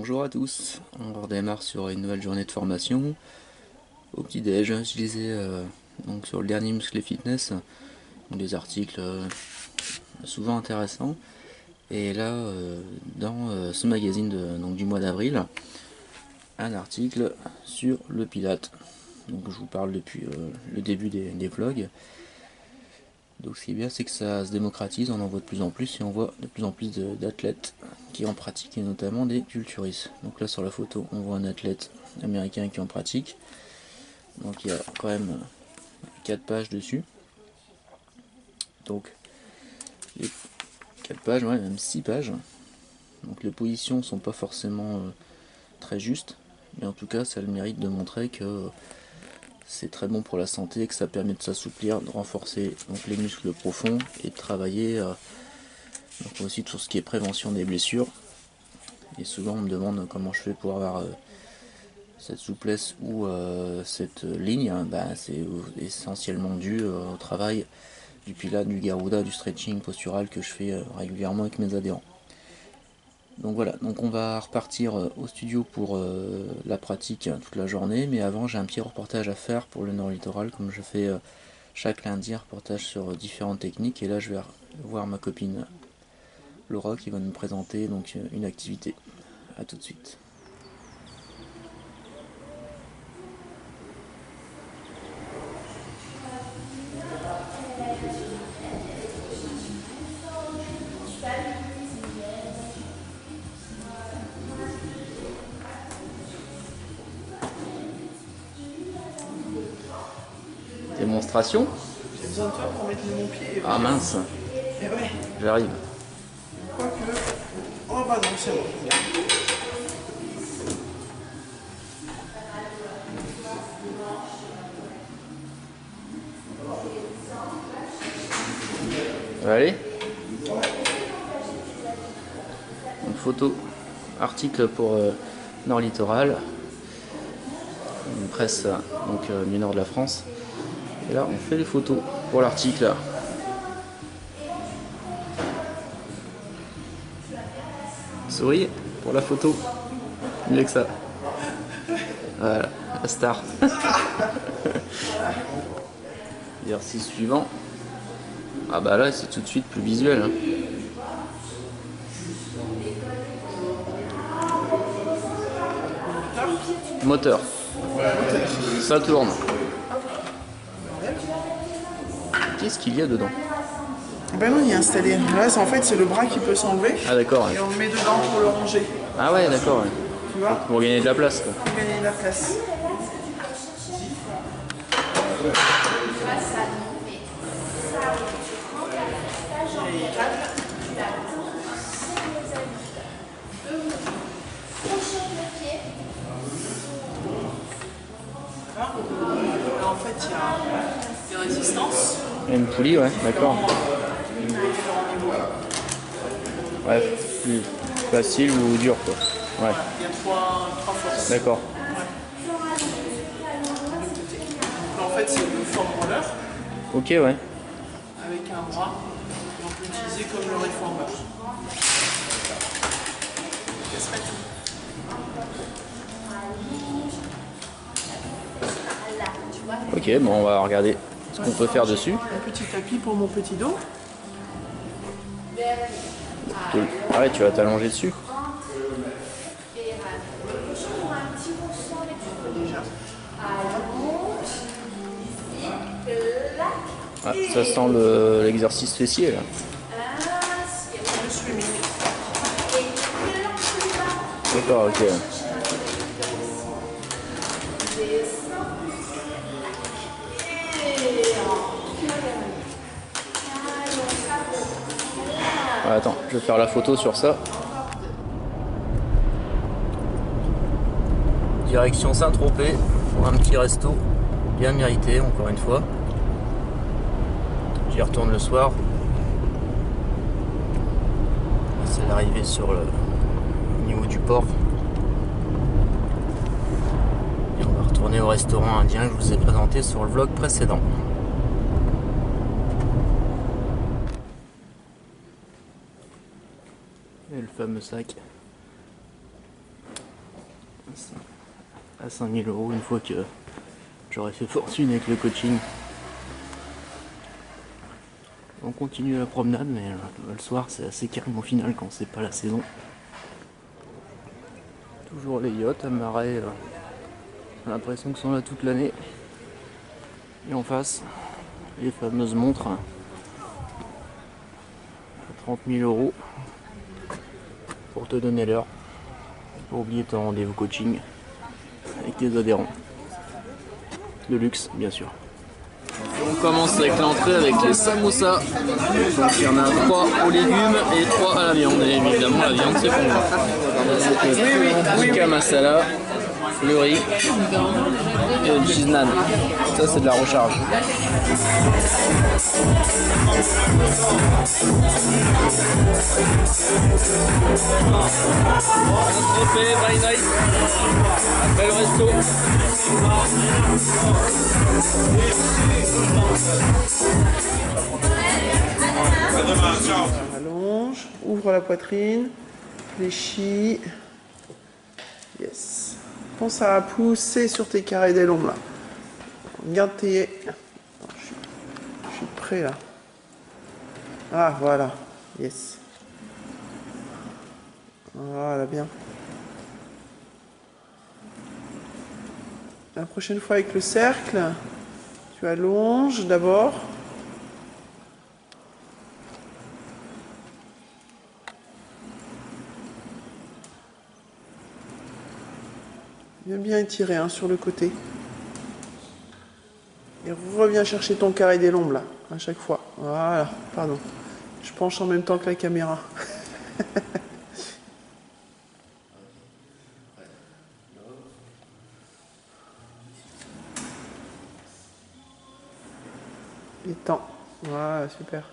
Bonjour à tous, on redémarre sur une nouvelle journée de formation. Au petit-déj, je lisais donc sur le dernier Muscle et Fitness, des articles souvent intéressants. Et là, dans ce magazine donc du mois d'avril, un article sur le Pilate. Donc je vous parle depuis le début des vlogs. Donc ce qui est bien, c'est que ça se démocratise, on en voit de plus en plus et on voit de plus en plus d'athlètes qui en pratiquent, et notamment des culturistes. Donc là sur la photo, on voit un athlète américain qui en pratique. Donc il y a quand même 4 pages dessus. Donc les 4 pages, ouais, même 6 pages. Donc les positions sont pas forcément très justes, mais en tout cas ça a le mérite de montrer que c'est très bon pour la santé, que ça permet de s'assouplir, de renforcer donc les muscles profonds et de travailler donc aussi tout ce qui est prévention des blessures. Et souvent on me demande comment je fais pour avoir cette souplesse ou cette ligne. C'est essentiellement dû au travail du Pilate, du Garuda, du stretching postural que je fais régulièrement avec mes adhérents. Donc voilà, donc on va repartir au studio pour la pratique toute la journée, mais avant j'ai un petit reportage à faire pour le Nord Littoral, comme je fais chaque lundi un reportage sur différentes techniques, et là je vais voir ma copine Laura qui va nous présenter donc une activité. A tout de suite. Démonstration. J'ai besoin de toi pour mettre mon pied. Ah mince. Et ouais. J'arrive. Quoique. Oh bah non, c'est bon. Allez. Donc, photo, article pour Nord Littoral, une presse donc du nord de la France. Et là, on fait les photos pour l'article. Souriez pour la photo. Mieux que ça. Voilà, la star. Exercice suivant. Ah bah là, c'est tout de suite plus visuel. Hein. Moteur. Ça tourne. Qu'est-ce qu'il y a dedans? Ben non, il est installé. Là, en fait, c'est le bras qui peut s'enlever. Ah d'accord. Et on le met dedans pour le ranger. Ah ouais, d'accord. Ouais. Tu vois? Pour gagner de la place. Quoi. Pour gagner de la place. Là, en fait, il y a des résistances. Une poulie, ouais, d'accord. Ouais, plus facile ou dur, quoi. Ouais, Il y a trois forces. d'accord. En fait, c'est le foam roller Ok, ouais. avec un bras. Et on peut l'utiliser comme le reformer. Ok, bon, on va regarder ce qu'on peut faire dessus. Un petit tapis pour mon petit dos. Cool. Ah ouais, tu vas t'allonger dessus. Ah, ça sent l'exercice fessier, là. Le swimming. D'accord, ok. Ouais, attends, je vais faire la photo sur ça. Direction Saint-Tropez pour un petit resto bien mérité, encore une fois. J'y retourne le soir. C'est l'arrivée sur le niveau du port. Et on va retourner au restaurant indien que je vous ai présenté sur le vlog précédent. Et le fameux sac à 5000 € une fois que j'aurai fait fortune avec le coaching. On continue la promenade, mais le soir c'est assez calme au final quand c'est pas la saison. Toujours les yachts à marée, j'ai l'impression qu'ils sont là toute l'année. Et en face, les fameuses montres à 30 000 € pour te donner l'heure. Pour oublier ton rendez-vous coaching avec tes adhérents. De luxe, bien sûr. On commence avec l'entrée avec les samosas. Donc il y en a 3 aux légumes et 3 à la viande. Et évidemment la viande c'est pour moi. Le tikka masala, le riz et le cheese naan. Ça c'est de la recharge. Bye night. Après le resto. Allonge, ouvre la poitrine, fléchis. Yes. Pense à pousser sur tes carrés des lombes là. Garde tes... Je suis prêt là. Ah voilà. Yes. Voilà, bien. La prochaine fois avec le cercle, tu allonges d'abord. Viens bien étirer sur le côté. Et reviens chercher ton carré des lombes là, à chaque fois. Voilà, pardon. Je penche en même temps que la caméra. Les temps. Voilà, super.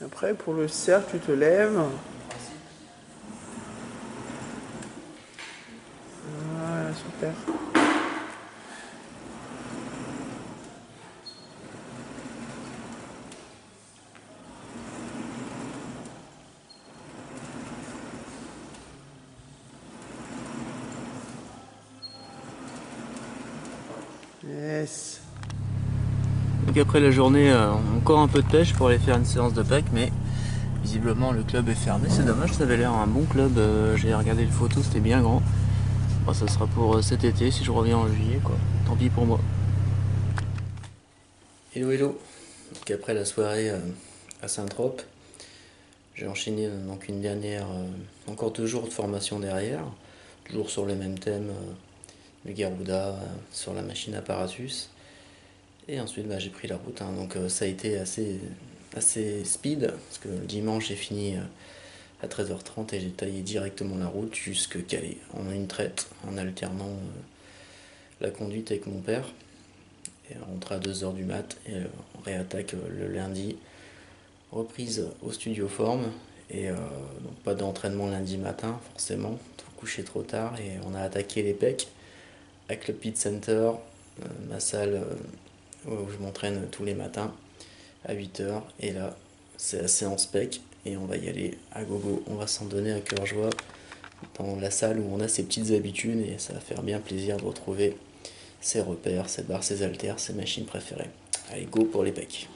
Et après, pour le cercle, tu te lèves. Voilà, super. Yes. Donc après la journée, encore un peu de pêche pour aller faire une séance de pêche, mais visiblement le club est fermé. C'est dommage, ça avait l'air un bon club. J'ai regardé les photos, c'était bien grand. Bon, ça sera pour cet été si je reviens en juillet, quoi. Tant pis pour moi. Hello hello. Donc après la soirée à Saint-Trope, j'ai enchaîné donc une dernière, encore 2 jours de formation derrière, toujours sur le même thème, le Garuda, sur la machine apparatus. Et ensuite j'ai pris la route, donc ça a été assez speed, parce que le dimanche j'ai fini à 13h30 et j'ai taillé directement la route jusque Calais, en une traite, en alternant la conduite avec mon père. Et on rentre à 2h du mat et on réattaque le lundi, reprise au studio forme, et donc pas d'entraînement lundi matin forcément, trop couché trop tard, et on a attaqué les pecs avec le Pit Center, ma salle où je m'entraîne tous les matins à 8h, et là c'est la séance pec et on va y aller à gogo, on va s'en donner à cœur joie dans la salle où on a ses petites habitudes, et ça va faire bien plaisir de retrouver ses repères, ses barres, ses haltères, ses machines préférées. Allez, go pour les pecs.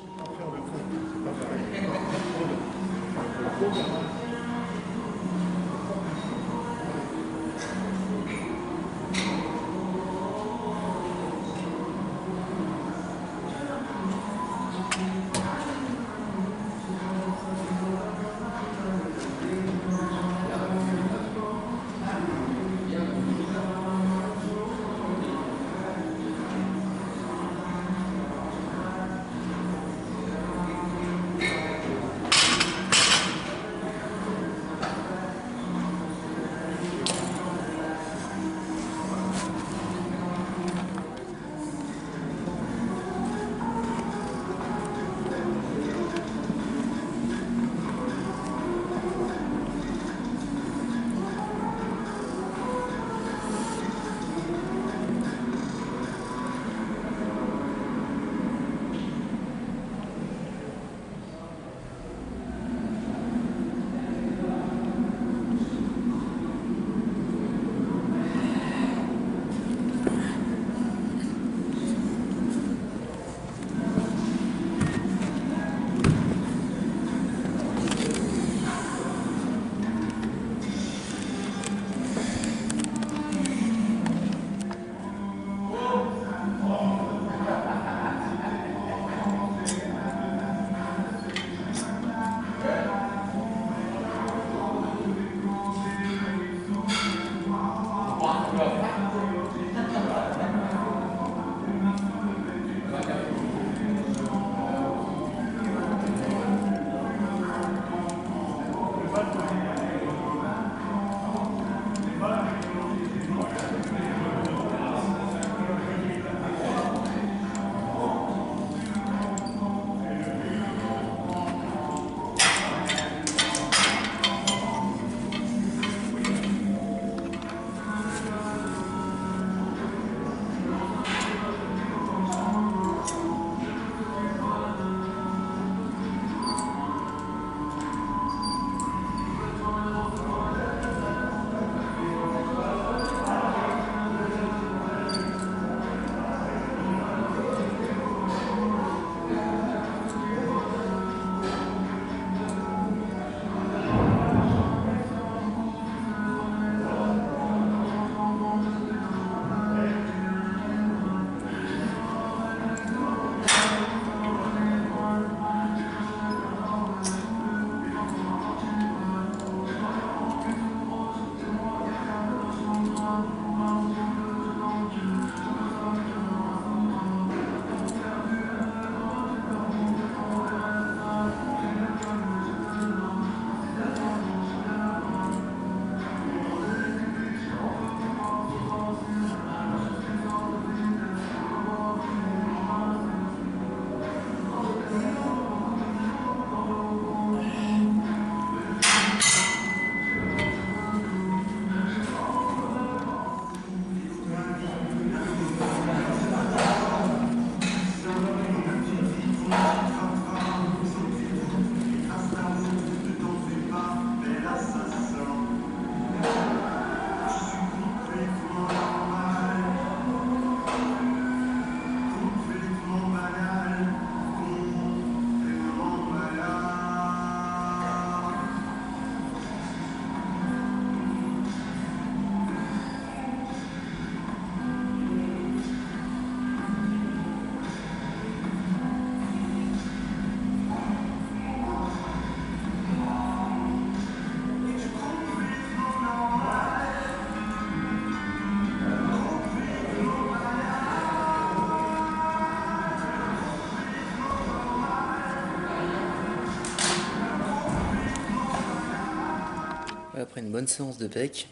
après une bonne séance de pec,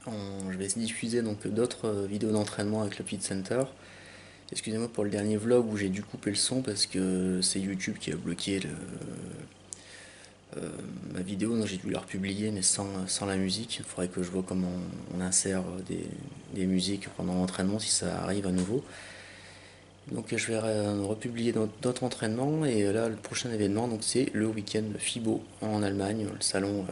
je vais diffuser donc d'autres vidéos d'entraînement avec le Fit Center. Excusez-moi pour le dernier vlog où j'ai dû couper le son parce que c'est YouTube qui a bloqué ma vidéo, donc j'ai dû la republier mais sans la musique. Il faudrait que je vois comment on insère des musiques pendant l'entraînement si ça arrive à nouveau. Donc je vais republier d'autres entraînements et là le prochain événement donc c'est le week-end FIBO en Allemagne, le salon,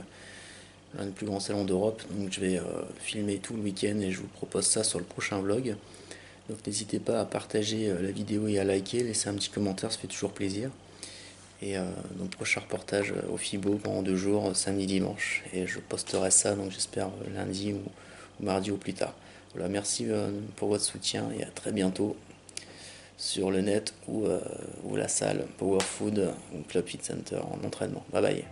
l'un des plus grands salons d'Europe. Donc je vais filmer tout le week-end et je vous propose ça sur le prochain vlog. Donc n'hésitez pas à partager la vidéo et à liker, laisser un petit commentaire, ça fait toujours plaisir. Et donc prochain reportage au FIBO pendant 2 jours, samedi, dimanche. Et je posterai ça donc j'espère lundi ou mardi ou plus tard. Voilà, merci pour votre soutien et à très bientôt sur le net ou la salle Power Food ou Club Fit Center en entraînement. Bye bye.